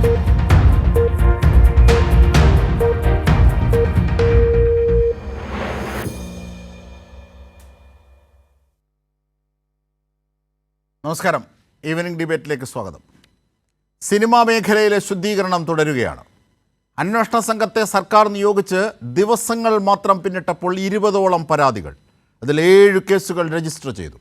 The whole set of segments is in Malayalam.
നമസ്കാരം. ഈവനിംഗ് ഡിബേറ്റിലേക്ക് സ്വാഗതം. സിനിമാ മേഖലയിലെ ശുദ്ധീകരണം തുടരുകയാണ്. അന്വേഷണ സംഘത്തെ സർക്കാർ നിയോഗിച്ച് ദിവസങ്ങൾ മാത്രം പിന്നിട്ടപ്പോൾ 20ഓളം പരാതികൾ, അതിൽ 7 കേസുകൾ രജിസ്റ്റർ ചെയ്തു.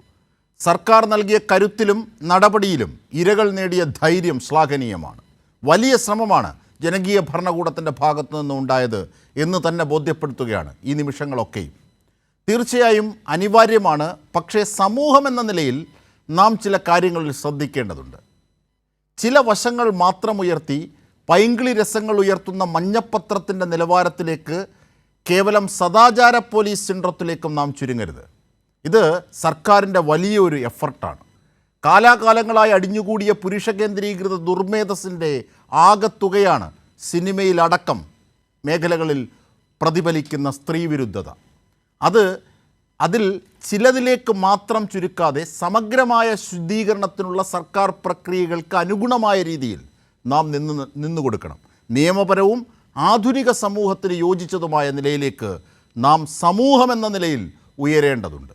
സർക്കാർ നൽകിയ കരുത്തിലും നടപടിയിലും ഇരകൾ നേടിയ ധൈര്യം ശ്ലാഘനീയമാണ്. വലിയ ശ്രമമാണ് ജനകീയ ഭരണകൂടത്തിൻ്റെ ഭാഗത്തു നിന്നുണ്ടായത് എന്ന് തന്നെ ബോധ്യപ്പെടുത്തുകയാണ് ഈ നിമിഷങ്ങളൊക്കെയും. തീർച്ചയായും അനിവാര്യമാണ്. പക്ഷേ സമൂഹം എന്ന നിലയിൽ നാം ചില കാര്യങ്ങളിൽ ശ്രദ്ധിക്കേണ്ടതുണ്ട്. ചില വശങ്ങൾ മാത്രം ഉയർത്തി പൈങ്കിളി രസങ്ങൾ ഉയർത്തുന്ന മഞ്ഞപ്പത്രത്തിൻ്റെ നിലവാരത്തിലേക്ക്, കേവലം സദാചാര പോലീസ് സിൻഡ്രത്തിലേക്കും നാം ചുരുങ്ങരുത്. ഇത് സർക്കാരിൻ്റെ വലിയൊരു എഫർട്ടാണ്. കാലാകാലങ്ങളായി അടിഞ്ഞുകൂടിയ പുരുഷ കേന്ദ്രീകൃത ദുർമേധസിൻ്റെ ആകത്തുകയാണ് സിനിമയിലടക്കം മേഖലകളിൽ പ്രതിഫലിക്കുന്ന സ്ത്രീവിരുദ്ധത. അതിൽ ചിലതിലേക്ക് മാത്രം ചുരുക്കാതെ സമഗ്രമായ ശുദ്ധീകരണത്തിനുള്ള സർക്കാർ പ്രക്രിയകൾക്ക് അനുഗുണമായ രീതിയിൽ നാം നിന്നു കൊടുക്കണം. നിയമപരവും ആധുനിക സമൂഹത്തിന് യോജിച്ചതുമായ നിലയിലേക്ക് നാം സമൂഹമെന്ന നിലയിൽ ഉയരേണ്ടതുണ്ട്.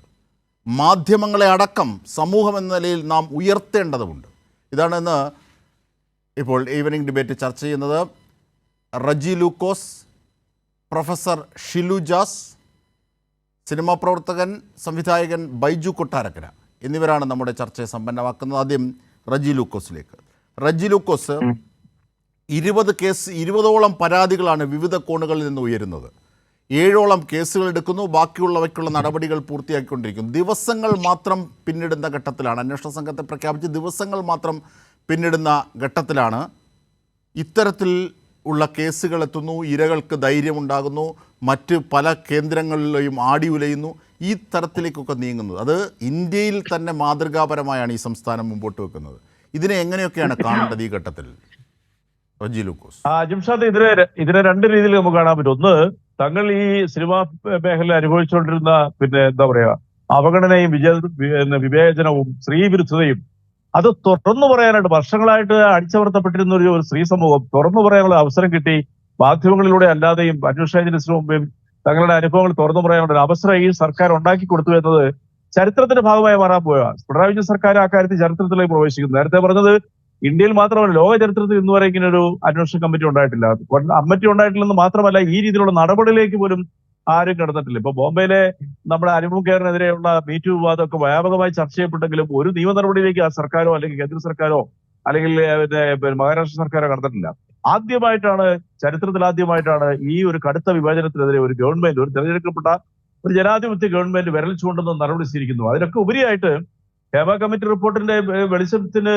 മാധ്യമങ്ങളെ അടക്കം സമൂഹമെന്ന നിലയിൽ നാം ഉയർത്തേണ്ടതുണ്ട്. ഇതാണ് ഇന്ന് ഇപ്പോൾ ഈവനിംഗ് ഡിബേറ്റ് ചർച്ച ചെയ്യുന്നത്. റജി ലൂക്കോസ്, പ്രൊഫസർ ഷിലു ജാസ്, സിനിമാ പ്രവർത്തകൻ സംവിധായകൻ ബൈജു കൊട്ടാരക്കര എന്നിവരാണ് നമ്മുടെ ചർച്ചയെ സമ്പന്നമാക്കുന്നത്. ആദ്യം റജി ലൂക്കോസിലേക്ക്. റജി ലൂക്കോസ്, 20ഓളം പരാതികളാണ് വിവിധ കോണുകളിൽ നിന്ന് ഉയരുന്നത്. 7ഓളം കേസുകൾ എടുക്കുന്നു, ബാക്കിയുള്ളവയ്ക്കുള്ള നടപടികൾ പൂർത്തിയാക്കിക്കൊണ്ടിരിക്കുന്നു. ദിവസങ്ങൾ മാത്രം പിന്നിടുന്ന ഘട്ടത്തിലാണ്, അന്വേഷണ സംഘത്തെ പ്രഖ്യാപിച്ച് ദിവസങ്ങൾ മാത്രം പിന്നിടുന്ന ഘട്ടത്തിലാണ് ഇത്തരത്തിൽ ഉള്ള കേസുകൾ എത്തുന്നു. ഇരകൾക്ക് ധൈര്യമുണ്ടാകുന്നു, മറ്റ് പല കേന്ദ്രങ്ങളിലെയും ആടി ഉലയുന്നു. ഈ തരത്തിലേക്കൊക്കെ നീങ്ങുന്നത് അത് ഇന്ത്യയിൽ തന്നെ മാതൃകാപരമായാണ് ഈ സംസ്ഥാനം മുമ്പോട്ട് വെക്കുന്നത്. ഇതിനെ എങ്ങനെയൊക്കെയാണ് കാണേണ്ടത് ഈ ഘട്ടത്തിൽ? റജി ലൂക്കോസ്. ജിംഷാദ്, ഇതിനെ 2 രീതിയിൽ നമുക്ക് കാണാൻ പറ്റും. ഒന്ന്, തങ്ങൾ ഈ സിനിമാ മേഖല അനുഭവിച്ചുകൊണ്ടിരുന്ന എന്താ പറയാ അവഗണനയും വിവേചനവും സ്ത്രീവിരുദ്ധതയും അത് തുറന്നു പറയാനായിട്ട് വർഷങ്ങളായിട്ട് അടിച്ചമർത്തപ്പെട്ടിരുന്ന ഒരു സ്ത്രീ സമൂഹം തുറന്നു പറയാനുള്ള അവസരം കിട്ടി. മാധ്യമങ്ങളിലൂടെ അല്ലാതെയും അന്വേഷണ ഏജൻസിന് മുമ്പേയും തങ്ങളുടെ അനുഭവങ്ങൾ തുറന്നു പറയാനുള്ള ഒരു അവസരം ഈ സർക്കാർ ഉണ്ടാക്കി കൊടുത്തു എന്നത് ചരിത്രത്തിന്റെ ഭാഗമായി മാറാൻ പോയ പിണറായി വിജയൻ സർക്കാർ ആ കാര്യത്തിൽ ചരിത്രത്തിലേക്ക് പ്രവേശിക്കുന്നു. നേരത്തെ പറഞ്ഞത് ഇന്ത്യയിൽ മാത്രമല്ല ലോക ചരിത്രത്തിൽ ഇന്നുവരെ ഇങ്ങനെ ഒരു അന്വേഷണ കമ്മിറ്റി ഉണ്ടായിട്ടില്ല. കമ്മിറ്റി ഉണ്ടായിട്ടില്ലെന്ന് മാത്രമല്ല, ഈ രീതിയിലുള്ള നടപടിയിലേക്ക് പോലും ആരും കടന്നിട്ടില്ല. ഇപ്പൊ ബോംബെയിലെ നമ്മുടെ അനുപം ഖേറിനെതിരെയുള്ള മീറ്റു വിവാദമൊക്കെ വ്യാപകമായി ചർച്ച ചെയ്യപ്പെട്ടെങ്കിലും ഒരു നിയമ നടപടിയിലേക്ക് ആ സർക്കാരോ അല്ലെങ്കിൽ കേന്ദ്ര സർക്കാരോ അല്ലെങ്കിൽ മഹാരാഷ്ട്ര സർക്കാരോ കടന്നിട്ടില്ല. ചരിത്രത്തിൽ ആദ്യമായിട്ടാണ് ഈ ഒരു കടുത്ത വിഭാജനത്തിനെതിരെ ഒരു ഗവൺമെന്റ്, ഒരു തെരഞ്ഞെടുക്കപ്പെട്ട ഒരു ജനാധിപത്യ ഗവൺമെന്റ് വിരൽ ചൂണ്ടുന്ന നടപടി സ്വീകരിക്കുന്നു. അതിനൊക്കെ ഉപരിയായിട്ട് ഹേമ കമ്മിറ്റി റിപ്പോർട്ടിന്റെ വെളിച്ചത്തിന്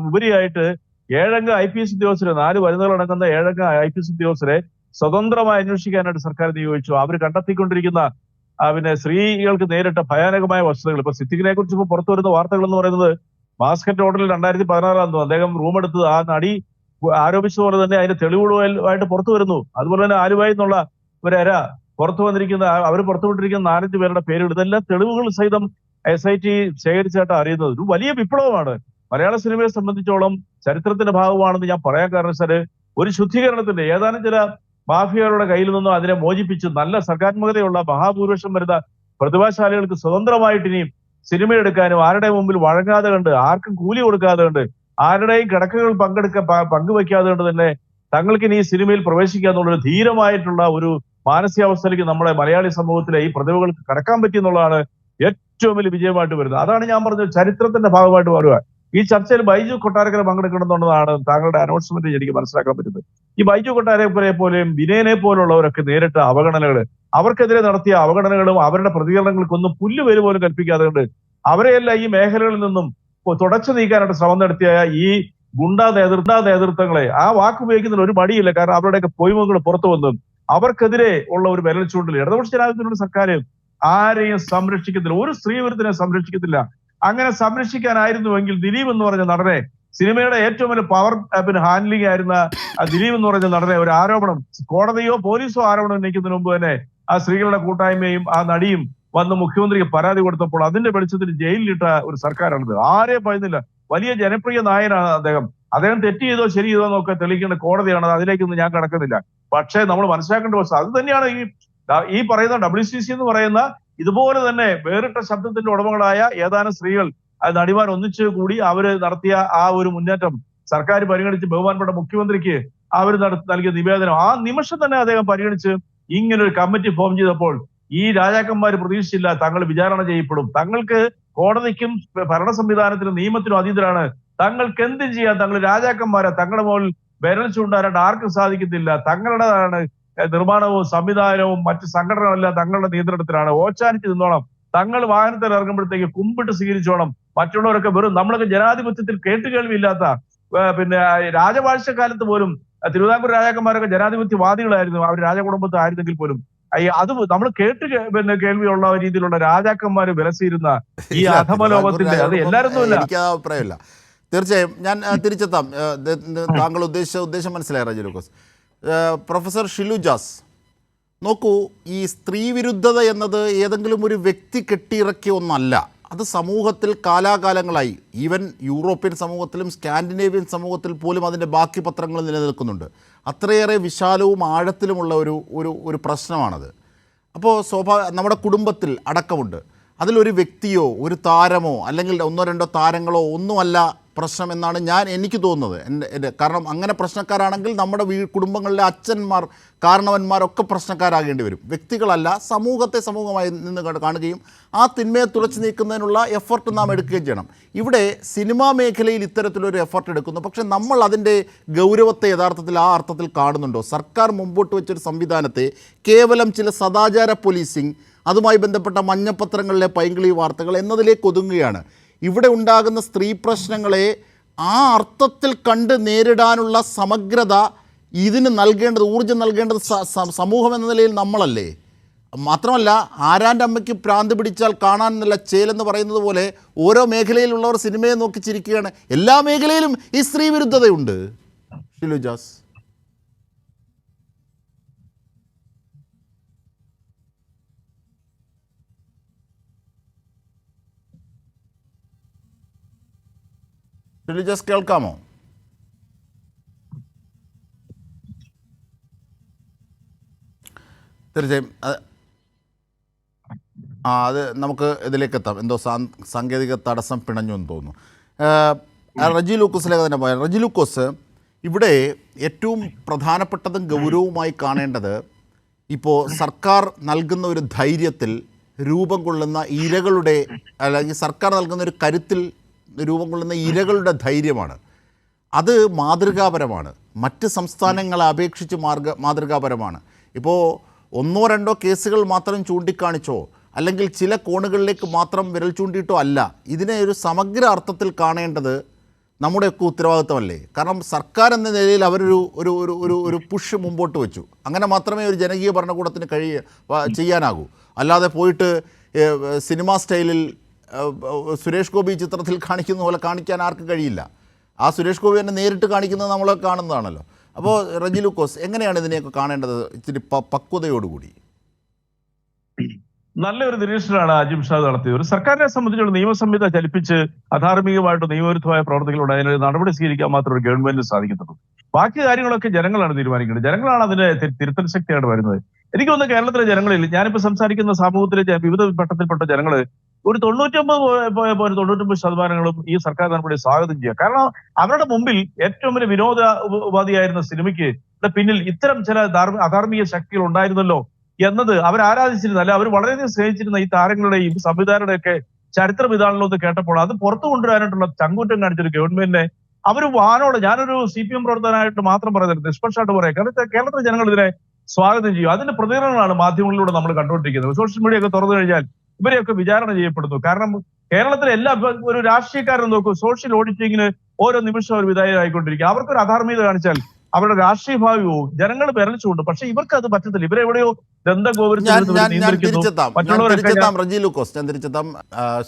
ഉപരിയായിട്ട് 7 അംഗ IPS ഉദ്യോഗസ്ഥരെ, 4 വനിതകളടങ്ങുന്ന 7 അംഗ IPS ഉദ്യോഗസ്ഥരെ സ്വതന്ത്രമായി അന്വേഷിക്കാനായിട്ട് സർക്കാർ നിയോഗിച്ചു. അവർ കണ്ടെത്തിക്കൊണ്ടിരിക്കുന്ന സ്ത്രീകൾക്ക് നേരിട്ട ഭയാനകമായ വസ്തുതകൾ. ഇപ്പൊ സിദ്ദിഖിനെ കുറിച്ച് ഇപ്പൊ പുറത്തു വരുന്ന വാർത്തകൾ എന്ന് പറയുന്നത് മാസ്കറ്റ് ഹോട്ടലിൽ 2016 അദ്ദേഹം റൂം എടുത്ത് ആ നടി ആരോപിച്ച പോലെ തന്നെ അതിന്റെ തെളിവുകളുമായിട്ട് പുറത്തു വരുന്നു. അതുപോലെ തന്നെ ആലുവായിൽ നിന്നുള്ള ഒരു പുറത്തു വന്നിരിക്കുന്ന അവർ പുറത്തുവിട്ടിരിക്കുന്ന 4-5 പേരുടെ പേരുകൾ, ഇതെല്ലാം തെളിവുകൾ സഹിതം SIT ശേഖരിച്ചായിട്ട് അറിയുന്നത് ഒരു വലിയ വിപ്ലവമാണ്. മലയാള സിനിമയെ സംബന്ധിച്ചോളം ചരിത്രത്തിന്റെ ഭാഗമാണെന്ന് ഞാൻ പറയാൻ കാരണം വെച്ചാല് ഒരു ശുദ്ധീകരണത്തിന്റെ ഏതാനും ചില മാഫിയകളുടെ കയ്യിൽ നിന്നും അതിനെ മോചിപ്പിച്ച് നല്ല സർഗാത്മകതയുള്ള മഹാഭൂരിപക്ഷം വരുന്ന പ്രതിഭാശാലികൾക്ക് സ്വതന്ത്രമായിട്ട് ഇനിയും സിനിമ എടുക്കാനും ആരുടെ മുമ്പിൽ വഴങ്ങാതെ കണ്ട്, ആർക്കും കൂലി കൊടുക്കാതെ കണ്ട്, ആരുടെയും കിടക്കകൾ പങ്കുവെക്കാതെ കൊണ്ട് തന്നെ തങ്ങൾക്ക് ഇനി ഈ സിനിമയിൽ പ്രവേശിക്കുക എന്നുള്ളൊരു ധീരമായിട്ടുള്ള ഒരു മാനസികാവസ്ഥയിലേക്ക് നമ്മുടെ മലയാളി സമൂഹത്തിലെ ഈ പ്രതിഭകൾക്ക് കടക്കാൻ പറ്റിയെന്നുള്ളതാണ് ഏറ്റവും വലിയ വിജയമായിട്ട് വരുന്നത്. അതാണ് ഞാൻ പറഞ്ഞത്, ചരിത്രത്തിന്റെ ഭാഗമായിട്ട് മാറുക. ഈ ചർച്ചയിൽ ബൈജു കൊട്ടാരക്കര പങ്കെടുക്കണമെന്നുള്ളതാണ് താങ്കളുടെ അനൗൺസ്മെന്റ് എനിക്ക് മനസ്സിലാക്കാൻ പറ്റുന്നത്. ഈ ബൈജു കൊട്ടാരക്കരെ പോലെയും വിനയനെ പോലുള്ളവരൊക്കെ നേരിട്ട അവഗണനകൾ, അവർക്കെതിരെ നടത്തിയ അവഗണനകളും അവരുടെ പ്രതികരണങ്ങൾക്കൊന്നും പുല്ലുപേര് പോലും കൽപ്പിക്കാതെ കൊണ്ട് അവരെയെല്ലാം ഈ മേഖലകളിൽ നിന്നും തുടച്ചു നീക്കാനായിട്ട് ശ്രമം നടത്തിയ ഈ ഗുണ്ടാ നേതൃത്വങ്ങളെ ആ വാക്ക് ഉപയോഗിക്കുന്നതിൽ ഒരു മടിയില്ല. കാരണം അവരുടെയൊക്കെ പൊയ്മകൾ പുറത്തു വന്നു അവർക്കെതിരെ ഉള്ള ഒരു വിരൽ ചൂണ്ടിൽ ഇടതുപക്ഷ ജനാധിപത്യത്തിലുള്ള സർക്കാർ ആരെയും സംരക്ഷിക്കത്തില്ല, ഒരു സ്ത്രീവിരുദ്ധനെ സംരക്ഷിക്കത്തില്ല. അങ്ങനെ സംരക്ഷിക്കാനായിരുന്നുവെങ്കിൽ ദിലീപ് എന്ന് പറഞ്ഞ നടനെ, സിനിമയുടെ ഏറ്റവും വലിയ പവർ ഹാൻഡ്ലിംഗ് ആയിരുന്ന ദിലീപ് എന്ന് പറഞ്ഞ നടനെ ഒരു ആരോപണം കോടതിയോ പോലീസോ ആരോപണം ഉന്നയിക്കുന്നതിന് മുമ്പ് തന്നെ ആ സ്ത്രീകളുടെ കൂട്ടായ്മയും ആ നടിയും വന്ന് മുഖ്യമന്ത്രിക്ക് പരാതി കൊടുത്തപ്പോൾ അതിന്റെ വെളിച്ചത്തിൽ ജയിലിലിട്ട ഒരു സർക്കാരാണിത്. ആരെയും പറയുന്നില്ല. വലിയ ജനപ്രിയ നായനാണ് അദ്ദേഹം. അദ്ദേഹം തെറ്റ് ചെയ്തോ ശരി ചെയ്തോ എന്നൊക്കെ തെളിയിക്കേണ്ട കോടതിയാണ്. അതിലേക്കൊന്നും ഞാൻ കടക്കുന്നില്ല. പക്ഷേ നമ്മൾ മനസ്സിലാക്കേണ്ട വസ്തുത അത് തന്നെയാണ് ഈ പറയുന്ന WCC എന്ന് പറയുന്ന ഇതുപോലെ തന്നെ വേറിട്ട ശബ്ദത്തിന്റെ ഉടമകളായ ഏതാനും സ്ത്രീകൾ നടിമാർ ഒന്നിച്ചു കൂടി അവര് നടത്തിയ ആ ഒരു മുന്നേറ്റം സർക്കാർ പരിഗണിച്ച് ബഹുമാനപ്പെട്ട മുഖ്യമന്ത്രിക്ക് അവർ നൽകിയ നിവേദനം ആ നിമിഷം തന്നെ അദ്ദേഹം പരിഗണിച്ച് ഇങ്ങനെ ഒരു കമ്മിറ്റി ഫോം ചെയ്തപ്പോൾ ഈ രാജാക്കന്മാർ പ്രതീക്ഷിച്ചില്ല തങ്ങൾ വിചാരണ ചെയ്യപ്പെടും. തങ്ങൾക്ക് കോടതിക്കും ഭരണ സംവിധാനത്തിനും നിയമത്തിനും അതീതരാണ്. തങ്ങൾക്ക് എന്തും ചെയ്യാൻ തങ്ങൾ രാജാക്കന്മാരെ തങ്ങളുടെ മുകളിൽ വിരൽ ചൂണ്ടാനായിട്ട് ആർക്കും സാധിക്കത്തില്ല. തങ്ങളുടേതാണ് നിർമ്മാണവും സംവിധാനവും മറ്റ് സംഘടനകളും എല്ലാം തങ്ങളുടെ നിയന്ത്രണത്തിലാണ്. ഓച്ചാനിച്ച് നിന്നോണം. തങ്ങൾ വാഹനത്തിൽ ഇറങ്ങുമ്പോഴത്തേക്ക് കുമ്പിട്ട് സ്വീകരിച്ചോണം. മറ്റുള്ളവരൊക്കെ വെറും നമ്മളൊക്കെ ജനാധിപത്യത്തിൽ കേട്ടുകേൾവിയില്ലാത്ത പിന്നെ രാജവാഴ്ചക്കാലത്ത് പോലും തിരുവിതാംകൂർ രാജാക്കന്മാരൊക്കെ ജനാധിപത്യവാദികളായിരുന്നു. അവർ രാജകുടുംബത്തിൽ ആയിരുന്നെങ്കിൽ പോലും അത് നമ്മൾ കേൾവിയുള്ള രീതിയിലുള്ള രാജാക്കന്മാര് വിലസിയിരുന്ന ഈ അധമലോകത്തിന്റെ അത് എല്ലാവരും എനിക്ക് ആ അഭിപ്രായമില്ല. തീർച്ചയായും ഞാൻ തിരിച്ചെത്താം. താങ്കൾ ഉദ്ദേശിച്ച ഉദ്ദേശം മനസ്സിലായി റജി ലൂക്കോസ്. പ്രൊഫസർ ഷിലു ജാസ്, നോക്കൂ, ഈ സ്ത്രീ വിരുദ്ധത എന്നത് ഏതെങ്കിലും ഒരു വ്യക്തി കെട്ടിയിറക്കിയ ഒന്നല്ല. അത് സമൂഹത്തിൽ കാലാകാലങ്ങളായി ഈവൻ യൂറോപ്യൻ സമൂഹത്തിലും സ്കാൻഡിനേവിയൻ സമൂഹത്തിൽ പോലും അതിൻ്റെ ബാക്കി പത്രങ്ങൾ നിലനിൽക്കുന്നുണ്ട്. അത്രയേറെ വിശാലവും ആഴത്തിലുമുള്ള ഒരു പ്രശ്നമാണത്. അപ്പോൾ നമ്മുടെ കുടുംബത്തിൽ അടക്കമുണ്ട്. അതിലൊരു വ്യക്തിയോ ഒരു താരമോ അല്ലെങ്കിൽ ഒന്നോ രണ്ടോ താരങ്ങളോ ഒന്നുമല്ല പ്രശ്നം എന്നാണ് എനിക്ക് തോന്നുന്നത്. എൻ്റെ കാരണം അങ്ങനെ പ്രശ്നക്കാരാണെങ്കിൽ നമ്മുടെ കുടുംബങ്ങളിലെ അച്ഛന്മാർ കാരണവന്മാരൊക്കെ പ്രശ്നക്കാരാകേണ്ടി വരും. വ്യക്തികളല്ല, സമൂഹത്തെ സമൂഹമായി നിന്ന് കാണുകയും ആ തിന്മയെ തുളച്ചു നീക്കുന്നതിനുള്ള എഫർട്ട് നാം എടുക്കുകയും ചെയ്യണം. ഇവിടെ സിനിമാ മേഖലയിൽ ഇത്തരത്തിലൊരു എഫർട്ട് എടുക്കുന്നു. പക്ഷേ നമ്മൾ അതിൻ്റെ ഗൗരവത്തെ യഥാർത്ഥത്തിൽ ആ അർത്ഥത്തിൽ കാണുന്നുണ്ടോ? സർക്കാർ മുമ്പോട്ട് വെച്ചൊരു സംവിധാനത്തെ കേവലം ചില സദാചാര പോലീസിങ്, അതുമായി ബന്ധപ്പെട്ട മഞ്ഞപ്പത്രങ്ങളിലെ പൈങ്കിളി വാർത്തകൾ എന്നതിലേക്ക് ഒതുങ്ങുകയാണ്. ഇവിടെ ഉണ്ടാകുന്ന സ്ത്രീ പ്രശ്നങ്ങളെ ആ അർത്ഥത്തിൽ കണ്ട് നേരിടാനുള്ള സമഗ്രത ഇതിന് നൽകേണ്ടത്, ഊർജ്ജം നൽകേണ്ടത് സമൂഹം എന്ന നിലയിൽ നമ്മളല്ലേ? മാത്രമല്ല, ആരാൻ്റെ അമ്മയ്ക്ക് പ്രാന്ത് പിടിച്ചാൽ കാണാൻ നല്ല ചേലെന്ന് പറയുന്നത് പോലെ ഓരോ മേഖലയിലുള്ളവർ സിനിമയെ നോക്കി ചിരിക്കുകയാണ്. എല്ലാ മേഖലയിലും ഈ സ്ത്രീ വിരുദ്ധതയുണ്ട്. ഷിലു ജാസ്. ജസ്റ്റ് കേൾക്കാമോ? തീർച്ചയായും അത് നമുക്ക് ഇതിലേക്ക് എത്താം. എന്തോ സാങ്കേതിക തടസ്സം പിണഞ്ഞു എന്ന് തോന്നുന്നു. റജി ലൂക്കോസിലേക്ക് തന്നെ പോയാൽ, റജി ലൂക്കോസ്, ഇവിടെ ഏറ്റവും പ്രധാനപ്പെട്ടതും ഗൗരവമായി കാണേണ്ടത് ഇപ്പോൾ സർക്കാർ നൽകുന്ന ഒരു ധൈര്യത്തിൽ രൂപം കൊള്ളുന്ന ഇരകളുടെ, അല്ലെങ്കിൽ സർക്കാർ നൽകുന്ന ഒരു കരുത്തിൽ രൂപം കൊള്ളുന്ന ഇരകളുടെ ധൈര്യമാണ്. അത് മാതൃകാപരമാണ്. മറ്റ് സംസ്ഥാനങ്ങളെ അപേക്ഷിച്ച് മാതൃകാപരമാണ്. ഇപ്പോൾ ഒന്നോ രണ്ടോ കേസുകൾ മാത്രം ചൂണ്ടിക്കാണിച്ചോ അല്ലെങ്കിൽ ചില കോണുകളിലേക്ക് മാത്രം വിരൽ ചൂണ്ടിയിട്ടോ അല്ല, ഇതിനെ ഒരു സമഗ്ര അർത്ഥത്തിൽ കാണേണ്ടത് നമ്മുടെയൊക്കെ ഉത്തരവാദിത്തമല്ലേ? കാരണം സർക്കാർ എന്ന നിലയിൽ അവരൊരു ഒരു ഒരു ഒരു പുഷ് മുമ്പോട്ട് വെച്ചു. അങ്ങനെ മാത്രമേ ഒരു ജനകീയ ഭരണകൂടത്തിന് ചെയ്യാനാകൂ. അല്ലാതെ പോയിട്ട് സിനിമാ സ്റ്റൈലിൽ സുരേഷ് ഗോപി ചിത്രത്തിൽ കാണിക്കുന്ന പോലെ കാണിക്കാൻ ആർക്കും കഴിയില്ല. ആ സുരേഷ് ഗോപി തന്നെ നേരിട്ട് കാണിക്കുന്നത് നമ്മൾ കാണുന്നതാണല്ലോ. അപ്പോൾ റജി ലൂക്കോസ്, എങ്ങനെയാണ് ഇതിനെയൊക്കെ കാണേണ്ടത് ഇത്തിരി പക്വതയോടുകൂടി? നല്ലൊരു നിരീക്ഷണമാണ് അജിം ഷാ നടത്തിയത്. ഒരു സർക്കാരിനെ സംബന്ധിച്ചുള്ള നിയമസംഹിത ചലിപ്പിച്ച് അധാർമികമായിട്ട് നിയമവിരുദ്ധമായ പ്രവർത്തികളുണ്ട് അതിനൊരു നടപടി സ്വീകരിക്കാൻ മാത്രം ഒരു ഗവൺമെന്റിന് സാധിക്കത്തുള്ളൂ. ബാക്കി കാര്യങ്ങളൊക്കെ ജനങ്ങളാണ് തീരുമാനിക്കുന്നത്. ജനങ്ങളാണ് അതിന് തിരുത്തൽ ശക്തിയായിട്ട് വരുന്നത്. എനിക്ക് തോന്നുന്നു കേരളത്തിലെ ജനങ്ങളിൽ, ഞാനിപ്പോൾ സംസാരിക്കുന്ന സമൂഹത്തിലെ വിവിധ ഘട്ടത്തിൽപ്പെട്ട ജനങ്ങള് ഒരു 99% ഈ സർക്കാർ നടപടി സ്വാഗതം ചെയ്യുക. കാരണം അവരുടെ മുമ്പിൽ ഏറ്റവും വലിയ വിനോദ ഉപാധിയായിരുന്ന സിനിമയ്ക്ക് പിന്നിൽ ഇത്തരം ചില അധാർമിക ശക്തികൾ ഉണ്ടായിരുന്നല്ലോ എന്നത് അവർ ആരാധിച്ചിരുന്ന, അല്ലെ അവർ വളരെയധികം സ്നേഹിച്ചിരുന്ന ഈ താരങ്ങളുടെയും സംവിധാനങ്ങളുടെയൊക്കെ ചരിത്രം ഇതാണല്ലോ എന്ന് കേട്ടപ്പോൾ അത് പുറത്തു കൊണ്ടുവരാനായിട്ടുള്ള ചങ്കൂറ്റം കാണിച്ചൊരു ഗവൺമെന്റിനെ അവർ വാനോട്, ഞാനൊരു CPM പ്രവർത്തകനായിട്ട് മാത്രം പറയുന്നത്, നിഷ്പക്ഷമായിട്ട് പറയാം, കേരളത്തിലെ ജനങ്ങൾ ഇതിനെ സ്വാഗതം ചെയ്യും. അതിന്റെ പ്രതികരണങ്ങളാണ് മാധ്യമങ്ങളിലൂടെ നമ്മൾ കണ്ടുകൊണ്ടിരിക്കുന്നത്. സോഷ്യൽ മീഡിയ ഒക്കെ തുറന്നു കഴിഞ്ഞാൽ ഇവരെയൊക്കെ വിചാരണ ചെയ്യപ്പെടുന്നു. കാരണം കേരളത്തിലെ എല്ലാ ഒരു രാഷ്ട്രീയക്കാരും നോക്കൂ, സോഷ്യൽ ഓഡിറ്റിങ്ങിന് ഓരോ നിമിഷം അവർ വിധേയരായിക്കൊണ്ടിരിക്കുക. അവർക്കൊരു അധാർമികത കാണിച്ചാൽ അവരുടെ രാഷ്ട്രീയ ഭാവി പോവും. ജനങ്ങൾ വിരലിച്ചുകൊണ്ട്. പക്ഷെ ഇവർക്ക് അത് പറ്റത്തില്ല. ഇവരെവിടെയോ റജി ലൂക്കോസ്, ഞാൻ തിരിച്ചെത്താം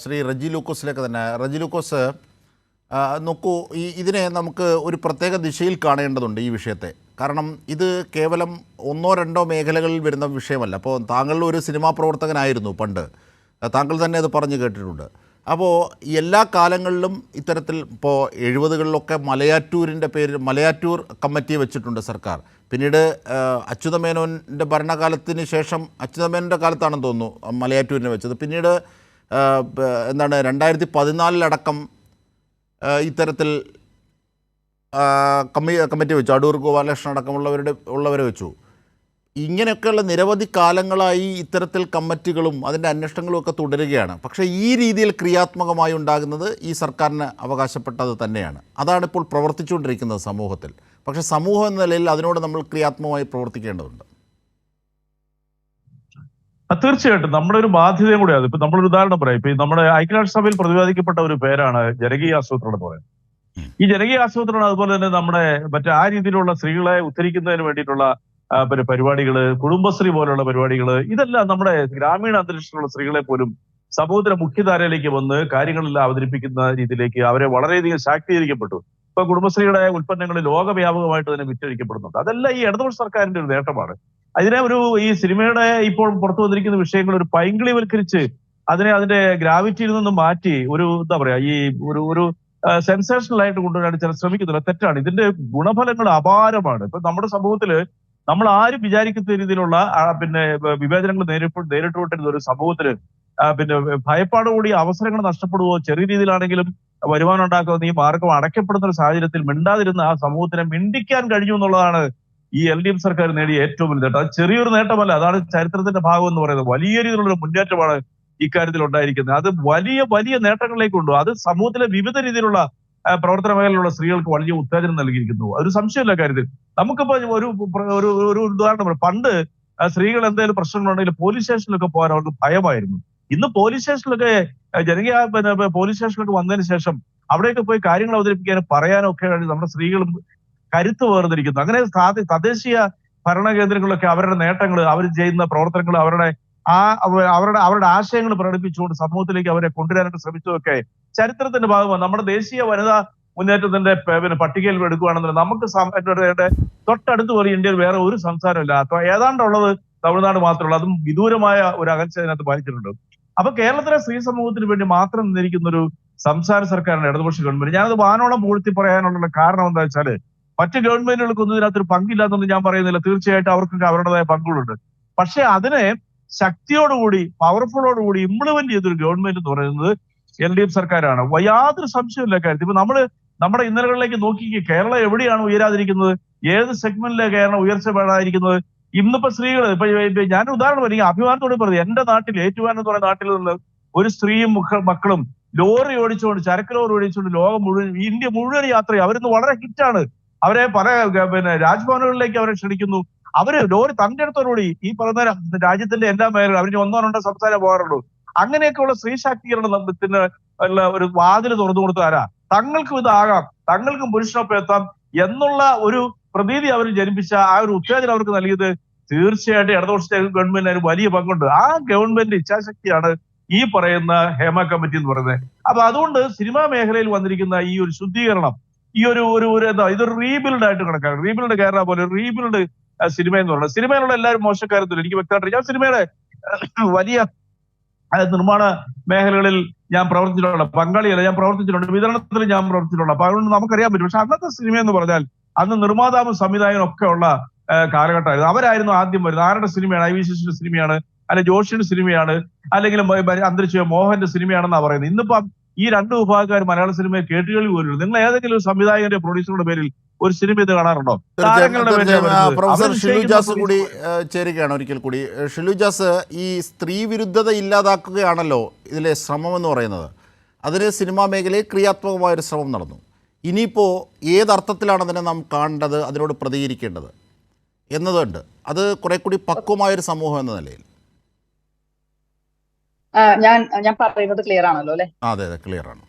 ശ്രീ റജി ലൂക്കോസിലേക്ക് തന്നെ. റജി ലൂക്കോസ്, നോക്കൂ, ഇതിനെ നമുക്ക് ഒരു പ്രത്യേക ദിശയിൽ കാണേണ്ടതുണ്ട് ഈ വിഷയത്തെ. കാരണം ഇത് കേവലം ഒന്നോ രണ്ടോ മേഖലകളിൽ വരുന്ന വിഷയമല്ല. അപ്പോൾ താങ്കൾ ഒരു സിനിമാ പ്രവർത്തകനായിരുന്നു പണ്ട്, താങ്കൾ തന്നെ അത് പറഞ്ഞു കേട്ടിട്ടുണ്ട്. അപ്പോൾ എല്ലാ കാലങ്ങളിലും ഇത്തരത്തിൽ ഇപ്പോൾ 70കളിലൊക്കെ മലയാറ്റൂരിൻ്റെ പേരിൽ മലയാറ്റൂർ കമ്മിറ്റി വെച്ചിട്ടുണ്ട് സർക്കാർ. പിന്നീട് അച്യുതമേനോൻ്റെ ഭരണകാലത്തിന് ശേഷം അച്യുതമേനോൻ്റെ കാലത്താണെന്ന് തോന്നുന്നു മലയാറ്റൂരിനെ വെച്ചത്. പിന്നീട് എന്താണ് 2014 ഇത്തരത്തിൽ കമ്മിറ്റി വെച്ചു. അടൂർ ഗോപാലകൃഷ്ണൻ ഉള്ളവരെ വെച്ചു. ഇങ്ങനെയൊക്കെയുള്ള നിരവധി കാലങ്ങളായി ഇത്തരത്തിൽ കമ്മിറ്റികളും അതിൻ്റെ അന്വേഷണങ്ങളും ഒക്കെ തുടരുകയാണ്. പക്ഷേ ഈ രീതിയിൽ ക്രിയാത്മകമായി ഉണ്ടാകുന്നത് ഈ സർക്കാരിന് അവകാശപ്പെട്ടത് തന്നെയാണ്. അതാണിപ്പോൾ പ്രവർത്തിച്ചുകൊണ്ടിരിക്കുന്നത് സമൂഹത്തിൽ. പക്ഷേ സമൂഹം എന്ന നിലയിൽ അതിനോട് നമ്മൾ ക്രിയാത്മകമായി പ്രവർത്തിക്കേണ്ടതുണ്ട്. തീർച്ചയായിട്ടും നമ്മുടെ ഒരു ബാധ്യതയും കൂടിയാണ്. ഇപ്പൊ നമ്മളൊരു ഉദാഹരണം പറയാം. ഇപ്പൊ നമ്മുടെ ഐക്യരാഷ്ട്രസഭയിൽ പ്രതിപാദിക്കപ്പെട്ട ഒരു പേരാണ് ജനകീയ ആസൂത്രണം എന്ന് പറയുന്നത്. ഈ ജനകീയ ആസൂത്രണം അതുപോലെ തന്നെ നമ്മുടെ മറ്റേ ആ രീതിയിലുള്ള സ്ത്രീകളെ ഉദ്ധരിക്കുന്നതിന് വേണ്ടിയിട്ടുള്ള പിന്നെ പരിപാടികള്, കുടുംബശ്രീ പോലുള്ള പരിപാടികള്, ഇതെല്ലാം നമ്മുടെ ഗ്രാമീണ അന്തരീക്ഷത്തിലുള്ള സ്ത്രീകളെ പോലും സമൂഹത്തിന്റെ മുഖ്യധാരയിലേക്ക് വന്ന് കാര്യങ്ങളെല്ലാം അവതരിപ്പിക്കുന്ന രീതിയിലേക്ക് അവരെ വളരെയധികം ശാക്തീകരിക്കപ്പെട്ടു. ഇപ്പൊ കുടുംബശ്രീയുടെ ഉൽപ്പന്നങ്ങൾ ലോകവ്യാപകമായിട്ട് തന്നെ വിറ്റഴിക്കപ്പെടുന്നുണ്ട്. അതെല്ലാം ഈ ഇടതുപക്ഷ സർക്കാരിന്റെ ഒരു നേട്ടമാണ്. അതിനെ ഈ സിനിമയുടെ ഇപ്പോൾ പുറത്തു വന്നിരിക്കുന്ന വിഷയങ്ങൾ ഒരു പൈങ്കിളിവൽക്കരിച്ച് അതിനെ അതിന്റെ ഗ്രാവിറ്റിയിൽ നിന്നും മാറ്റി ഒരു എന്താ പറയാ ഈ ഒരു സെൻസേഷണൽ ആയിട്ട് കൊണ്ടുവരാൻ ചില ശ്രമിക്കുന്നില്ല. തെറ്റാണ്. ഇതിന്റെ ഗുണഫലങ്ങൾ അപാരമാണ്. ഇപ്പൊ നമ്മുടെ സമൂഹത്തില് നമ്മൾ ആരും വിചാരിക്കുന്ന രീതിയിലുള്ള പിന്നെ വിവേചനങ്ങൾ നേരിട്ടുകൊണ്ടിരുന്ന ഒരു സമൂഹത്തില് പിന്നെ ഭയപ്പാടുകൂടി അവസരങ്ങൾ നഷ്ടപ്പെടുവോ, ചെറിയ രീതിയിലാണെങ്കിലും വരുമാനം ഉണ്ടാക്കുന്ന ഈ മാർഗം അടയ്ക്കപ്പെടുന്ന ഒരു സാഹചര്യത്തിൽ മിണ്ടാതിരുന്ന ആ സമൂഹത്തിനെ മിണ്ടിക്കാൻ കഴിഞ്ഞു എന്നുള്ളതാണ് ഈ LDF സർക്കാർ നേടിയ ഏറ്റവും വലിയ നേട്ടം. അത് ചെറിയൊരു നേട്ടമല്ല, അതാണ് ചരിത്രത്തിന്റെ ഭാഗം എന്ന് പറയുന്നത്. വലിയ രീതിയിലുള്ള മുന്നേറ്റമാണ് ഇക്കാര്യത്തിൽ ഉണ്ടായിരിക്കുന്നത്. അത് വലിയ വലിയ നേട്ടങ്ങളിലേക്ക് കൊണ്ടു. അത് സമൂഹത്തിലെ വിവിധ രീതിയിലുള്ള പ്രവർത്തന മേഖലയിലുള്ള സ്ത്രീകൾക്ക് വലിയ ഉത്തേജനം നൽകിയിരിക്കുന്നു. ഒരു സംശയമില്ല കാര്യത്തിൽ. നമുക്കിപ്പോ ഒരു ഉദാഹരണം പറയാം. പണ്ട് സ്ത്രീകൾ എന്തെങ്കിലും പ്രശ്നങ്ങളുണ്ടെങ്കിൽ പോലീസ് സ്റ്റേഷനിലൊക്കെ പോകാൻ അവർക്ക് ഭയമായിരുന്നു. ഇന്ന് പോലീസ് സ്റ്റേഷനിലൊക്കെ ജനകീയ പോലീസ് സ്റ്റേഷനിലൊക്കെ വന്നതിന് ശേഷം അവിടെയൊക്കെ പോയി കാര്യങ്ങൾ അവതരിപ്പിക്കാനും പറയാനും ഒക്കെ നമ്മുടെ സ്ത്രീകളും കരുത്ത് വേർതിരിക്കുന്നു. അങ്ങനെ തദ്ദേശീയ ഭരണ കേന്ദ്രങ്ങളിലൊക്കെ അവരുടെ നേട്ടങ്ങൾ, അവർ ചെയ്യുന്ന പ്രവർത്തനങ്ങൾ, അവരുടെ ആശയങ്ങൾ പ്രകടിപ്പിച്ചുകൊണ്ട് സമൂഹത്തിലേക്ക് അവരെ കൊണ്ടുവരാനായിട്ട് ശ്രമിച്ചതൊക്കെ ചരിത്രത്തിന്റെ ഭാഗമാണ്. നമ്മുടെ ദേശീയ വനിതാ മുന്നേറ്റത്തിന്റെ പട്ടികയിൽ എടുക്കുകയാണെന്നുണ്ടെങ്കിൽ നമുക്ക് തൊട്ടടുത്ത് പോലെ ഇന്ത്യയിൽ വേറെ ഒരു സംസ്ഥാനമില്ല. ഏതാണ്ടുള്ളത് തമിഴ്നാട് മാത്രമല്ല. അതും വിദൂരമായ ഒരു അകൽച്ച അതിനകത്ത് പാലിച്ചിട്ടുണ്ട്. അപ്പൊ കേരളത്തിലെ സ്ത്രീ സമൂഹത്തിന് വേണ്ടി മാത്രം നിന്നിരിക്കുന്ന ഒരു സംസ്ഥാന സർക്കാരിന്റെ ഇടതുപക്ഷ ഗവൺമെന്റ്, ഞാനത് വാനോളം പൂഴ്ത്തി പറയാനുള്ള കാരണം എന്താ വെച്ചാല് മറ്റ് ഗവൺമെന്റുകൾക്കൊന്നും ഇതിനകത്തൊരു പങ്കില്ലാന്നൊന്നും ഞാൻ പറയുന്നില്ല. തീർച്ചയായിട്ടും അവർക്കൊക്കെ അവരുടേതായ പങ്കുകളുണ്ട്. പക്ഷെ അതിനെ ശക്തിയോടുകൂടി പവർഫുള്ളോടുകൂടി ഇംപ്ലിമെന്റ് ചെയ്തൊരു ഗവൺമെന്റ് എന്ന് പറയുന്നത് LDF സർക്കാരാണ്. യാതൊരു സംശയമില്ല കാര്യത്തിൽ. ഇപ്പൊ നമ്മുടെ ഇന്നലകളിലേക്ക് നോക്കി കേരളം എവിടെയാണ് ഉയരാതിരിക്കുന്നത്? ഏത് സെഗ്മെന്റിലെ കേരളം ഉയർച്ച പെടാതിരിക്കുന്നത്? ഇന്നിപ്പോ സ്ത്രീകൾ ഇപ്പൊ ഞാൻ ഉദാഹരണം പറയും, അഭിമാനത്തോടെ പറഞ്ഞു, എന്റെ നാട്ടിൽ ഏറ്റുമാൻ എന്ന് പറയുന്ന നാട്ടിൽ നിന്ന് ഒരു സ്ത്രീയും മക്കളും ലോറി ഓടിച്ചുകൊണ്ട്, ചരക്ക് ലോറി ഓടിച്ചുകൊണ്ട് ലോകം മുഴുവൻ, ഇന്ത്യ മുഴുവൻ യാത്ര ചെയ്യും. അവരിന്ന് വളരെ ഹിറ്റാണ്. അവരെ പല രാജ്ഭവനുകളിലേക്ക് അവരെ ക്ഷണിക്കുന്നു. അവര് ലോറി തന്റെ അടുത്തോടുകൂടി ഈ പറയുന്ന രാജ്യത്തിന്റെ എല്ലാ മേഖലകളും അവര് 1-2 സംസ്ഥാനം പോകാറുള്ളൂ. അങ്ങനെയൊക്കെയുള്ള സ്ത്രീ ശാക്തീകരണത്തിന് ഉള്ള ഒരു വാതിൽ തുറന്നു കൊടുത്ത ആരാ? തങ്ങൾക്കും ഇതാകാം, തങ്ങൾക്കും പുരുഷനൊപ്പം എത്താം എന്നുള്ള ഒരു പ്രതീതി അവർ ജനിപ്പിച്ച ആ ഒരു ഉത്തേജനം അവർക്ക് നൽകിയത് തീർച്ചയായിട്ടും ഇടതുപക്ഷ ഗവൺമെന്റിന് ഒരു വലിയ പങ്കുണ്ട്. ആ ഗവൺമെന്റ് ഇച്ഛാശക്തിയാണ് ഈ പറയുന്ന ഹേമ കമ്മിറ്റി എന്ന് പറയുന്നത്. അപ്പൊ അതുകൊണ്ട് സിനിമാ മേഖലയിൽ വന്നിരിക്കുന്ന ഈ ഒരു ശുദ്ധീകരണം, ഈ എന്താ ഇതൊരു റീബിൽഡ് ആയിട്ട് കണക്കാണ്. റീബിൽഡ് കേരള പോലെ റീബിൽഡ് സിനിമ എന്ന് പറയുന്നത്. സിനിമയിലുള്ള എല്ലാവരും മോശക്കാരത്തില്ല, എനിക്ക് വ്യക്തമായിട്ട്. ഞാൻ സിനിമയുടെ വലിയ നിർമ്മാണ മേഖലകളിൽ ഞാൻ പ്രവർത്തിച്ചിട്ടുള്ള പങ്കാളിയല്ല, ഞാൻ പ്രവർത്തിച്ചിട്ടുണ്ട്. വിതരണത്തിൽ ഞാൻ പ്രവർത്തിച്ചിട്ടുള്ള. അപ്പൊ അതുകൊണ്ട് നമുക്കറിയാൻ പറ്റും. പക്ഷെ അന്നത്തെ സിനിമ എന്ന് പറഞ്ഞാൽ അന്ന് നിർമ്മാതാവും സംവിധായകനും ഒക്കെ ഉള്ള കാലഘട്ടമായിരുന്നു. അവരായിരുന്നു ആദ്യം വരുന്നത്. ആരുടെ സിനിമയാണ്? ഐ വി ശശിയുടെ സിനിമയാണ്, അല്ലെ ജോഷിയുടെ സിനിമയാണ്, അല്ലെങ്കിൽ അന്തരിച്ച മോഹന്റെ സിനിമയാണെന്നാണ് പറയുന്നത്. ഇന്നിപ്പം ഈ രണ്ട് വിഭാഗക്കാർ മലയാള സിനിമയെ കേട്ടുകളി പോലും. നിങ്ങൾ ഏതെങ്കിലും ഒരു സംവിധായകന്റെ പ്രൊഡ്യൂസറുടെ പേരിൽ ഒരു സിനിമ ഇത് കാണാറുണ്ടോ? പ്രൊഫസർ ഷിലു ജാസ് കൂടി ചേരുകയാണ് ഒരിക്കൽ കൂടി. ഷിലു ജാസ്, ഈ സ്ത്രീ വിരുദ്ധത ഇല്ലാതാക്കുകയാണല്ലോ ഇതിലെ ശ്രമം എന്ന് പറയുന്നത്. അതിന് സിനിമാ മേഖലയിൽ ക്രിയാത്മകമായൊരു ശ്രമം നടന്നു. ഇനിയിപ്പോൾ ഏതർത്ഥത്തിലാണ് അതിനെ നാം കാണേണ്ടത്, അതിനോട് പ്രതികരിക്കേണ്ടത് എന്നതുണ്ട്. അത് കുറെ കൂടി പക്വമായൊരു സമൂഹം എന്ന നിലയിൽ. ഞാൻ പറയുന്നത് ക്ലിയർ ആണല്ലോ അല്ലെ? അതെ അതെ, ക്ലിയർ ആണ്.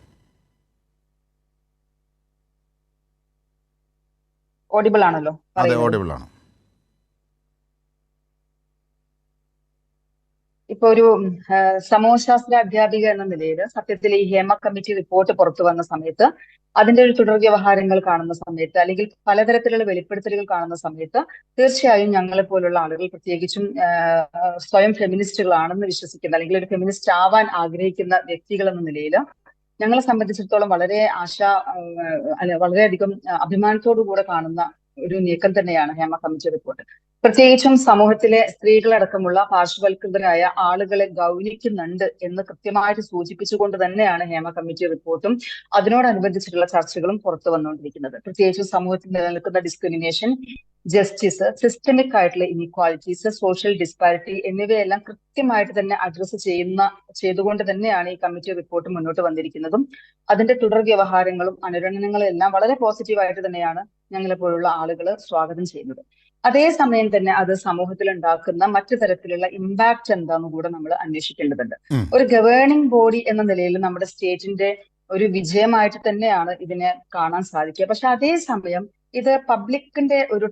ഓഡിബിൾ ആണല്ലോ? അതെ, ഓഡിബിൾ ആണ്. ഇപ്പൊ ഒരു സമൂഹശാസ്ത്ര അധ്യാപിക എന്ന നിലയിൽ സത്യത്തിൽ ഈ ഹേമ കമ്മിറ്റി റിപ്പോർട്ട് പുറത്തു വന്ന സമയത്ത് അതിന്റെ ഒരു തുടർ വ്യവഹാരങ്ങൾ കാണുന്ന സമയത്ത് അല്ലെങ്കിൽ പലതരത്തിലുള്ള വെളിപ്പെടുത്തലുകൾ കാണുന്ന സമയത്ത് തീർച്ചയായും ഞങ്ങളെ പോലുള്ള ആളുകൾ, പ്രത്യേകിച്ചും സ്വയം ഫെമിനിസ്റ്റുകളാണെന്ന് വിശ്വസിക്കുന്ന അല്ലെങ്കിൽ ഒരു ഫെമിനിസ്റ്റ് ആവാൻ ആഗ്രഹിക്കുന്ന വ്യക്തികൾ എന്ന നിലയിൽ ഞങ്ങളെ സംബന്ധിച്ചിടത്തോളം വളരെയധികം അഭിമാനത്തോടു കൂടെ കാണുന്ന ഒരു നീക്കം തന്നെയാണ് ഹേമ കമ്മിറ്റി റിപ്പോർട്ട്. പ്രത്യേകിച്ചും സമൂഹത്തിലെ സ്ത്രീകളടക്കമുള്ള പാർശ്വവൽകൃതരായ ആളുകളെ ഗൗനിക്കുന്നുണ്ട് എന്ന് കൃത്യമായിട്ട് സൂചിപ്പിച്ചുകൊണ്ട് തന്നെയാണ് ഹേമ കമ്മിറ്റി റിപ്പോർട്ടും അതിനോടനുബന്ധിച്ചിട്ടുള്ള ചർച്ചകളും പുറത്തു വന്നുകൊണ്ടിരിക്കുന്നത്. പ്രത്യേകിച്ചും സമൂഹത്തിൽ നിലനിൽക്കുന്ന ഡിസ്ക്രിമിനേഷൻ, ജസ്റ്റിസ്, സിസ്റ്റമിക് ആയിട്ടുള്ള ഇൻഇക്വാലിറ്റീസ്, സോഷ്യൽ ഡിസ്പാരിറ്റി എന്നിവയെല്ലാം കൃത്യമായിട്ട് തന്നെ അഡ്രസ്സ് ചെയ്തുകൊണ്ട് തന്നെയാണ് ഈ കമ്മിറ്റി റിപ്പോർട്ട് മുന്നോട്ട് വന്നിരിക്കുന്നതും അതിന്റെ തുടർ വ്യവഹാരങ്ങളും അനുരണനങ്ങളും എല്ലാം വളരെ പോസിറ്റീവായിട്ട് തന്നെയാണ് ഞങ്ങളെ പോലുള്ള ആളുകൾ സ്വാഗതം ചെയ്യുന്നത്. അതേസമയം തന്നെ അത് സമൂഹത്തിൽ ഉണ്ടാക്കുന്ന മറ്റു തരത്തിലുള്ള ഇമ്പാക്ട് എന്താന്ന് കൂടെ നമ്മൾ അന്വേഷിക്കേണ്ടതുണ്ട്. ഒരു ഗവേണിംഗ് ബോഡി എന്ന നിലയിൽ നമ്മുടെ സ്റ്റേറ്റിന്റെ ഒരു വിജയമായിട്ട് തന്നെയാണ് ഇതിനെ കാണാൻ സാധിക്കുക. പക്ഷെ അതേസമയം ഇത് പബ്ലിക്കിന്റെ ഒരു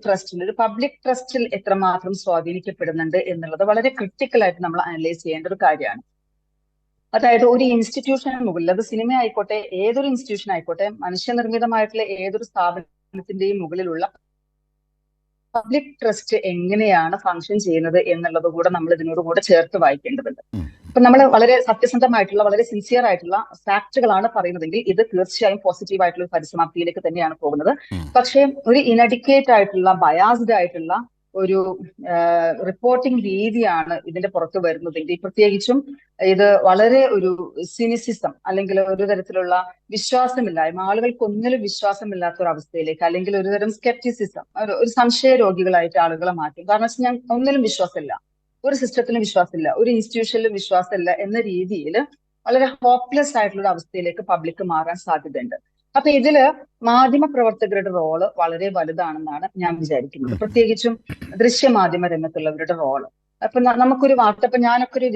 പബ്ലിക് ട്രസ്റ്റിൽ എത്രമാത്രം സ്വാധീനിക്കപ്പെടുന്നുണ്ട് എന്നുള്ളത് വളരെ ക്രിട്ടിക്കലായിട്ട് നമ്മൾ അനലൈസ് ചെയ്യേണ്ട ഒരു കാര്യമാണ്. അതായത് ഒരു ഇൻസ്റ്റിറ്റ്യൂഷന് മുകളിൽ, അത് സിനിമ ആയിക്കോട്ടെ, ഏതൊരു ഇൻസ്റ്റിറ്റ്യൂഷൻ ആയിക്കോട്ടെ, മനുഷ്യനിർമ്മിതമായിട്ടുള്ള ഏതൊരു സ്ഥാപനത്തിന്റെയും മുകളിലുള്ള പബ്ലിക് ട്രസ്റ്റ് എങ്ങനെയാണ് ഫങ്ഷൻ ചെയ്യുന്നത് എന്നുള്ളത് കൂടെ നമ്മൾ ഇതിനോട് കൂടെ ചേർത്ത് വായിക്കേണ്ടതുണ്ട്. അപ്പൊ നമ്മൾ വളരെ സത്യസന്ധമായിട്ടുള്ള, വളരെ സിൻസിയർ ആയിട്ടുള്ള ഫാക്ടുകളാണ് പറയുന്നതെങ്കിൽ ഇത് തീർച്ചയായും പോസിറ്റീവ് ആയിട്ടുള്ള ഒരു പരിസമാപ്തിയിലേക്ക് തന്നെയാണ് പോകുന്നത്. പക്ഷേ ഒരു ഇനഡിക്കേറ്റ് ആയിട്ടുള്ള, ബയാസ്ഡ് ആയിട്ടുള്ള ഒരു റിപ്പോർട്ടിംഗ് രീതിയാണ് ഇതിന്റെ പുറത്ത് വരുന്നതെങ്കിൽ, പ്രത്യേകിച്ചും ഇത് വളരെ ഒരു സിനിസിസം അല്ലെങ്കിൽ ഒരു തരത്തിലുള്ള വിശ്വാസമില്ലായ്മ, ആളുകൾക്ക് ഒന്നിലും വിശ്വാസമില്ലാത്ത ഒരു അവസ്ഥയിലേക്ക്, അല്ലെങ്കിൽ ഒരു തരം സ്കെപ്റ്റിസിസം, ഒരു സംശയ രോഗികളായിട്ട് ആളുകളെ മാറ്റും. കാരണം വെച്ചാൽ ഞാൻ ഒന്നിലും വിശ്വാസമില്ല, ഒരു സിസ്റ്റത്തിലും വിശ്വാസമില്ല, ഒരു ഇൻസ്റ്റിറ്റ്യൂഷനിലും വിശ്വാസമില്ല എന്ന രീതിയിൽ വളരെ ഹോപ്പ്ലെസ് ആയിട്ടുള്ള ഒരു അവസ്ഥയിലേക്ക് പബ്ലിക് മാറാൻ സാധ്യതയുണ്ട്. അപ്പൊ ഇതില് മാധ്യമ പ്രവർത്തകരുടെ റോള് വളരെ വലുതാണെന്നാണ് ഞാൻ വിചാരിക്കുന്നത്. പ്രത്യേകിച്ചും ദൃശ്യമാധ്യമ രംഗത്തുള്ളവരുടെ റോള്. അപ്പൊ നമുക്കൊരു വാർത്ത, ഇപ്പൊ ഞാനൊക്കെ ഒരു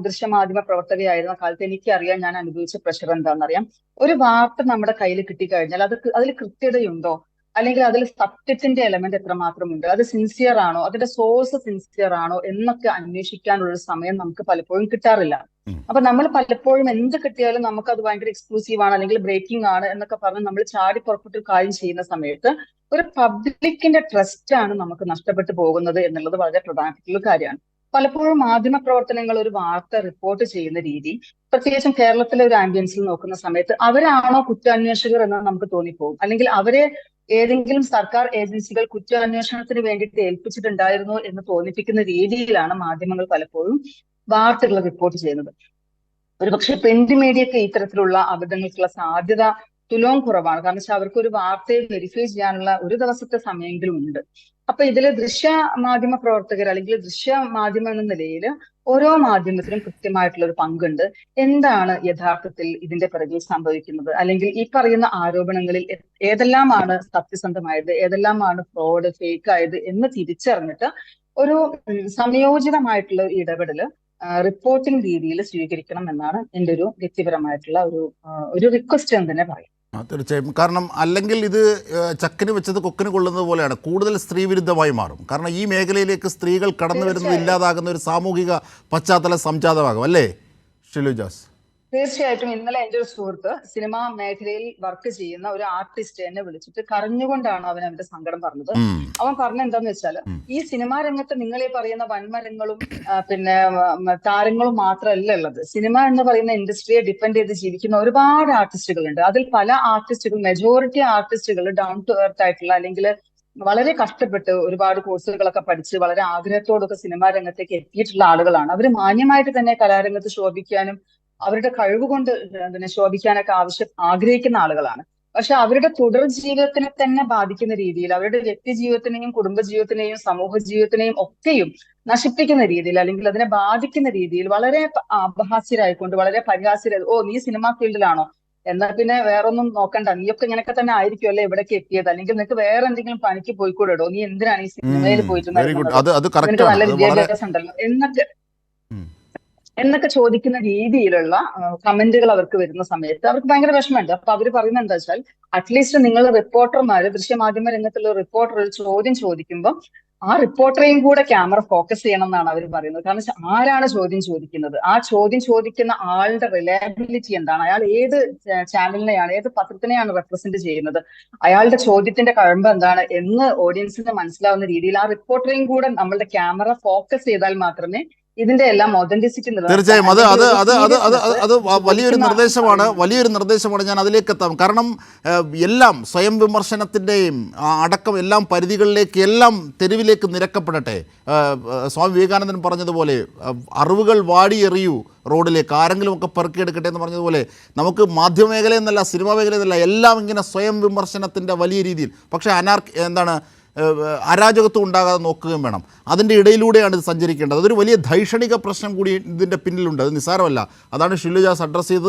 ദൃശ്യമാധ്യമ പ്രവർത്തകയായിരുന്ന കാലത്ത് എനിക്കറിയാം ഞാൻ അനുഭവിച്ച പ്രഷർ എന്താണെന്നറിയാം. ഒരു വാർത്ത നമ്മുടെ കയ്യിൽ കിട്ടിക്കഴിഞ്ഞാൽ അതിൽ കൃത്യതയുണ്ടോ, അല്ലെങ്കിൽ അതിൽ സത്യത്തിന്റെ എലമെന്റ് എത്രമാത്രമുണ്ട്, അത് സിൻസിയർ ആണോ, അതിന്റെ സോഴ്സ് സിൻസിയർ ആണോ എന്നൊക്കെ അന്വേഷിക്കാനുള്ള ഒരു സമയം നമുക്ക് പലപ്പോഴും കിട്ടാറില്ല. അപ്പൊ നമ്മൾ പലപ്പോഴും എന്ത് കിട്ടിയാലും നമുക്ക് അത് ഭയങ്കര എക്സ്ക്ലൂസീവ് ആണ് അല്ലെങ്കിൽ ബ്രേക്കിംഗ് ആണ് എന്നൊക്കെ പറഞ്ഞ് നമ്മൾ ചാടി പുറപ്പെട്ടൊരു കാര്യം ചെയ്യുന്ന സമയത്ത് ഒരു പബ്ലിക്കിന്റെ ട്രസ്റ്റ് ആണ് നമുക്ക് നഷ്ടപ്പെട്ടു പോകുന്നത് എന്നുള്ളത് വളരെ പ്രധാനപ്പെട്ട കാര്യമാണ്. പലപ്പോഴും മാധ്യമ പ്രവർത്തനങ്ങൾ ഒരു വാർത്ത റിപ്പോർട്ട് ചെയ്യുന്ന രീതി, പ്രത്യേകിച്ചും കേരളത്തിലെ ഒരു ആംബിയൻസിൽ നോക്കുന്ന സമയത്ത് അവരാണോ കുറ്റാന്വേഷകർ എന്ന് നമുക്ക് തോന്നിപ്പോകും. അല്ലെങ്കിൽ അവരെ ഏതെങ്കിലും സർക്കാർ ഏജൻസികൾ കുറ്റാന്വേഷണത്തിന് വേണ്ടിയിട്ട് ഏൽപ്പിച്ചിട്ടുണ്ടായിരുന്നോ എന്ന് തോന്നിപ്പിക്കുന്ന രീതിയിലാണ് മാധ്യമങ്ങൾ പലപ്പോഴും വാർത്തകൾ റിപ്പോർട്ട് ചെയ്യുന്നത്. ഒരുപക്ഷെ പ്രിന്റ് മീഡിയക്ക് ഇത്തരത്തിലുള്ള അബദ്ധങ്ങൾക്കുള്ള സാധ്യത തുലവും കുറവാണ്. കാരണം വെച്ചാൽ അവർക്ക് ഒരു വാർത്തയെ വെരിഫൈ ചെയ്യാനുള്ള ഒരു ദിവസത്തെ സമയമെങ്കിലും ഉണ്ട്. അപ്പൊ ഇതില് ദൃശ്യ മാധ്യമ പ്രവർത്തകർ അല്ലെങ്കിൽ ദൃശ്യ മാധ്യമം എന്ന നിലയിൽ ഓരോ മാധ്യമത്തിനും കൃത്യമായിട്ടുള്ള ഒരു പങ്കുണ്ട്. എന്താണ് യഥാർത്ഥത്തിൽ ഇതിന്റെ പിറകിൽ സംഭവിക്കുന്നത്, അല്ലെങ്കിൽ ഈ പറയുന്ന ആരോപണങ്ങളിൽ ഏതെല്ലാമാണ് സത്യസന്ധമായത്, ഏതെല്ലാമാണ് ഫ്രോഡ്, ഫേക്ക് ആയത് എന്ന് തിരിച്ചറിഞ്ഞിട്ട് ഒരു സംയോജിതമായിട്ടുള്ള ഇടപെടൽ റിപ്പോർട്ടിംഗ് രീതിയിൽ സ്വീകരിക്കണം എന്നാണ് എൻ്റെ ഒരു വ്യക്തിപരമായിട്ടുള്ള ഒരു റിക്വസ്റ്റ് എന്ന് തന്നെ പറയാം. തീർച്ചയായും. കാരണം അല്ലെങ്കിൽ ഇത് ചക്കിന് വെച്ചത് കൊക്കിന് കൊള്ളുന്നത് പോലെയാണ്, കൂടുതൽ സ്ത്രീ വിരുദ്ധമായി മാറും. കാരണം ഈ മേഖലയിലേക്ക് സ്ത്രീകൾ കടന്നു വരുന്നത് ഇല്ലാതാകുന്ന ഒരു സാമൂഹിക പശ്ചാത്തലം സംജാതമാകും, അല്ലേ ഷിലുജാസ്? തീർച്ചയായിട്ടും. ഇന്നലെ എൻ്റെ ഒരു സുഹൃത്ത് സിനിമാ മേഖലയിൽ വർക്ക് ചെയ്യുന്ന ഒരു ആർട്ടിസ്റ്റ് എന്നെ വിളിച്ചിട്ട് കരഞ്ഞുകൊണ്ടാണ് അവൻ അവന്റെ സങ്കടം പറഞ്ഞത്. അവൻ പറഞ്ഞ എന്താന്ന് വെച്ചാല്, ഈ സിനിമാ രംഗത്ത് നിങ്ങൾ ഈ പറയുന്ന വൻമരങ്ങളും പിന്നെ താരങ്ങളും മാത്രമല്ല ഉള്ളത്. സിനിമ എന്ന് പറയുന്ന ഇൻഡസ്ട്രിയെ ഡിപ്പെൻഡ് ചെയ്ത് ജീവിക്കുന്ന ഒരുപാട് ആർട്ടിസ്റ്റുകളുണ്ട്. അതിൽ പല ആർട്ടിസ്റ്റുകൾ, മെജോറിറ്റി ആർട്ടിസ്റ്റുകൾ ഡൗൺ ടു എർത്ത് ആയിട്ടുള്ള, അല്ലെങ്കിൽ വളരെ കഷ്ടപ്പെട്ട് ഒരുപാട് കോഴ്സുകളൊക്കെ പഠിച്ച് വളരെ ആഗ്രഹത്തോടൊക്കെ സിനിമാ രംഗത്തേക്ക് എത്തിയിട്ടുള്ള ആളുകളാണ്. അവർ മാന്യമായിട്ട് തന്നെ കലാരംഗത്ത് ശോഭിക്കാനും അവരുടെ കഴിവ് കൊണ്ട് ശോഭിക്കാനൊക്കെ ആഗ്രഹിക്കുന്ന ആളുകളാണ്. പക്ഷെ അവരുടെ തുടർ ജീവിതത്തിനെ തന്നെ ബാധിക്കുന്ന രീതിയിൽ, അവരുടെ വ്യക്തി ജീവിതത്തിനെയും കുടുംബജീവിതത്തിനെയും സമൂഹ ജീവിതത്തിനെയും ഒക്കെയും നശിപ്പിക്കുന്ന രീതിയിൽ, അല്ലെങ്കിൽ അതിനെ ബാധിക്കുന്ന രീതിയിൽ വളരെ അപഹാസ്യരായിക്കൊണ്ട്, വളരെ പരിഹാസ്യരായി, ഓ നീ സിനിമാ ഫീൽഡിലാണോ, എന്നാൽ പിന്നെ വേറൊന്നും നോക്കണ്ട, നീയൊക്കെ ഇങ്ങനെയൊക്കെ തന്നെ ആയിരിക്കും അല്ലെ ഇവിടേക്ക് എത്തിയത്, അല്ലെങ്കിൽ നിനക്ക് വേറെ എന്തെങ്കിലും പണിക്ക് പോയിക്കൂടെടോ, നീ എന്തിനാണ് ഈ സിനിമയിൽ പോയിട്ടുണ്ടായിരുന്നത്, നിനക്ക് നല്ല വിദ്യാഭ്യാസം ഉണ്ടല്ലോ എന്നൊക്കെ ചോദിക്കുന്ന രീതിയിലുള്ള കമന്റുകൾ അവർക്ക് വരുന്ന സമയത്ത് അവർക്ക് ഭയങ്കര വിഷമമുണ്ട്. അപ്പൊ അവർ പറയുന്നത് എന്താ വെച്ചാൽ, അറ്റ്ലീസ്റ്റ് നിങ്ങൾ റിപ്പോർട്ടർമാര്, ദൃശ്യമാധ്യമ രംഗത്തുള്ള റിപ്പോർട്ടർ ഒരു ചോദ്യം ചോദിക്കുമ്പോൾ ആ റിപ്പോർട്ടറെയും കൂടെ ക്യാമറ ഫോക്കസ് ചെയ്യണം എന്നാണ് അവർ പറയുന്നത്. കാരണം ആരാണ് ചോദ്യം ചോദിക്കുന്നത്, ആ ചോദ്യം ചോദിക്കുന്ന ആളുടെ റിലയബിലിറ്റി എന്താണ്, അയാൾ ഏത് ചാനലിനെയാണ്, ഏത് പത്രത്തിനെയാണ് റെപ്രസെന്റ് ചെയ്യുന്നത്, അയാളുടെ ചോദ്യത്തിന്റെ കഴമ്പ് എന്താണ് എന്ന് ഓഡിയൻസിന് മനസ്സിലാവുന്ന രീതിയിൽ ആ റിപ്പോർട്ടറെയും കൂടെ നമ്മളുടെ ക്യാമറ ഫോക്കസ് ചെയ്താൽ മാത്രമേ ഇതിന്റെ എല്ലാം ഒതന്റിസിറ്റി തീർച്ചയായും അത് വലിയൊരു നിർദ്ദേശമാണ്. ഞാൻ അതിലേക്ക് എത്താം. കാരണം എല്ലാം സ്വയം വിമർശനത്തിൻ്റെയും അടക്കം എല്ലാം പരിധികളിലേക്ക് എല്ലാം തെരുവിലേക്ക് നിരക്കപ്പെടട്ടെ. സ്വാമി വിവേകാനന്ദൻ പറഞ്ഞതുപോലെ അറിവുകൾ വാടിയെറിയൂ റോഡിലേക്ക്, ആരെങ്കിലുമൊക്കെ പെറുക്കിയെടുക്കട്ടെ എന്ന് പറഞ്ഞതുപോലെ നമുക്ക് മാധ്യമമേഖലയെന്നല്ല സിനിമാ മേഖലയെന്നല്ല എല്ലാം ഇങ്ങനെ സ്വയം വിമർശനത്തിൻ്റെ വലിയ രീതിയിൽ, പക്ഷേ അരാജകത്വം ഉണ്ടാകാതെ നോക്കുകയും വേണം. അതിൻ്റെ ഇടയിലൂടെയാണ് ഇത് സഞ്ചരിക്കേണ്ടത്. അതൊരു വലിയ ധൈഷണിക പ്രശ്നം കൂടി ഇതിൻ്റെ പിന്നിലുണ്ട്, അത് നിസ്സാരമല്ല. അതാണ് ഷില്ലു ജാസ് അഡ്രസ്സ് ചെയ്തത്.